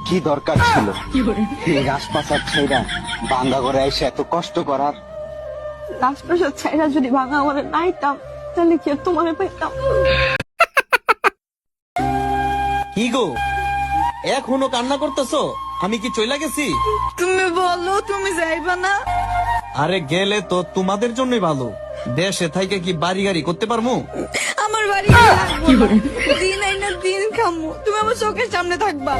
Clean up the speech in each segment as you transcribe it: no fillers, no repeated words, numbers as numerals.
কি দরকার ছিল এই রাজপ্রাসাদ ছেড়া ভাঙ্গা ঘরে এসে এত কষ্ট করার? রাজপ্রাসাদ ছাইরা যদি ভাঙা ঘরে নাইতাম তাহলে কি আর তোমারে পাইতাম? কি গো এখনো কান্না করতেছো? আমি কি চইলা গেছি? তুমি বলো তুমি যাইবা না? আরে গেলে তো তোমাদের জন্যই ভালো। দেশে থাইকে কি বাড়ি গাড়ি করতে পারবো? আমার বাড়ি লাগবো না। দিন আইনা দিন খামু, তুমি আমার চোখের সামনে থাকবা,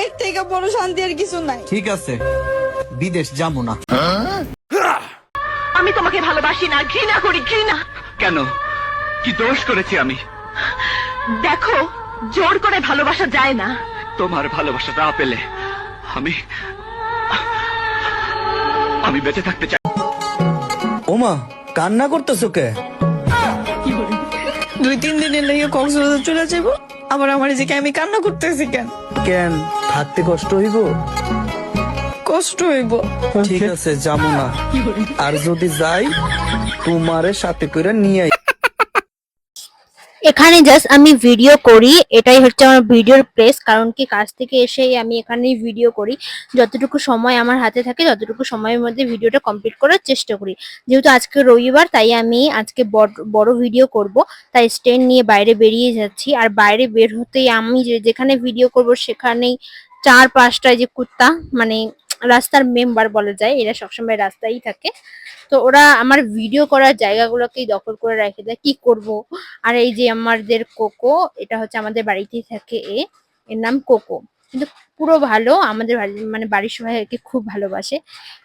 এর থেকে বড় শান্তি আর কিছু নাই। ঠিক আছে, বিদেশ যাবো না। আমি তোমাকে ভালোবাসি না, ঘৃণা করি, ঘৃণা। কেন? কি দোষ করেছি আমি? দেখো, জোর করে ভালোবাসা যায় না। তোমার ভালোবাসা না পেলে আমি বেঁচে থাকতে চাই। ওমা কান্না করতেছো কে? 2-3 দিনের লেগে কক্সবাজার চলে যাবো, আবার আমার যে আমি কান্না করতেছি কেন? কেন থাকতে কষ্ট হইব? কষ্ট হইব। ঠিক আছে যাবো না, আর যদি যাই তোমারে সাথে করে নিয়ে আই। এখানে জাস্ট আমি ভিডিও করি, এটাই হচ্ছে আমার ভিডিওর প্লেস। কারণ কি কাজ থেকে এসেই আমি এখানেই ভিডিও করি, যতটুকু সময় আমার হাতে থাকে ততটুকু সময়ের মধ্যে ভিডিওটা কমপ্লিট করার চেষ্টা করি। যেহেতু আজকে রবিবার তাই আমি আজকে বড় ভিডিও করব, তাই স্ট্যান্ড নিয়ে বাইরে বেরিয়ে যাচ্ছি। আর বাইরে বের হতেই আমি যেখানে ভিডিও করব সেখানেই 4-5টা যে কুত্তা, মানে রাস্তার মেম্বার বলা যায়, এরা সবসময় রাস্তায় থাকে। তো ওরা আমার ভিডিও করার জায়গাগুলোকেই দখল করে রেখে দেয়, কি করব। আর এই যে আমাদের কোকো, এটা হচ্ছে আমাদের বাড়িতেই থাকে, এর নাম কোকো। কিন্তু পুরো ভালো, আমাদের মানে বাড়ির সবাই একে খুব ভালোবাসে।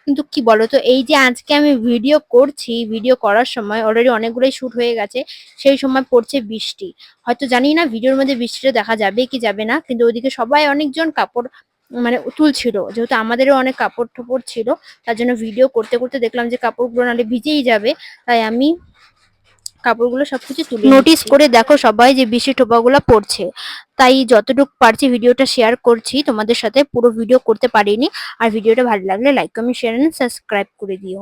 কিন্তু কি বলতো, এই যে আজকে আমি ভিডিও করছি, ভিডিও করার সময় অলরেডি অনেকগুলোই শুট হয়ে গেছে, সেই সময় পড়ছে বৃষ্টি। হয়তো জানি না ভিডিওর মধ্যে বৃষ্টিটা দেখা যাবে কি যাবে না, কিন্তু ওইদিকে সবাই অনেকজন কাপড় মানে তুলছিল, যেহেতু আমাদেরও অনেক কাপড় টোপড় ছিল, তার জন্য ভিডিও করতে করতে দেখলাম যে কাপড়গুলো নাহলে ভিজেই যাবে, তাই আমি কাপড়গুলো সবকিছু তুলে নোটিস করে দেখো সবাই যে বৃষ্টি টোপাগুলো পড়ছে। তাই যতটুকু পারছি ভিডিওটা শেয়ার করছি তোমাদের সাথে, পুরো ভিডিও করতে পারিনি। আর ভিডিওটা ভালো লাগলে like comment share and subscribe করে দিও।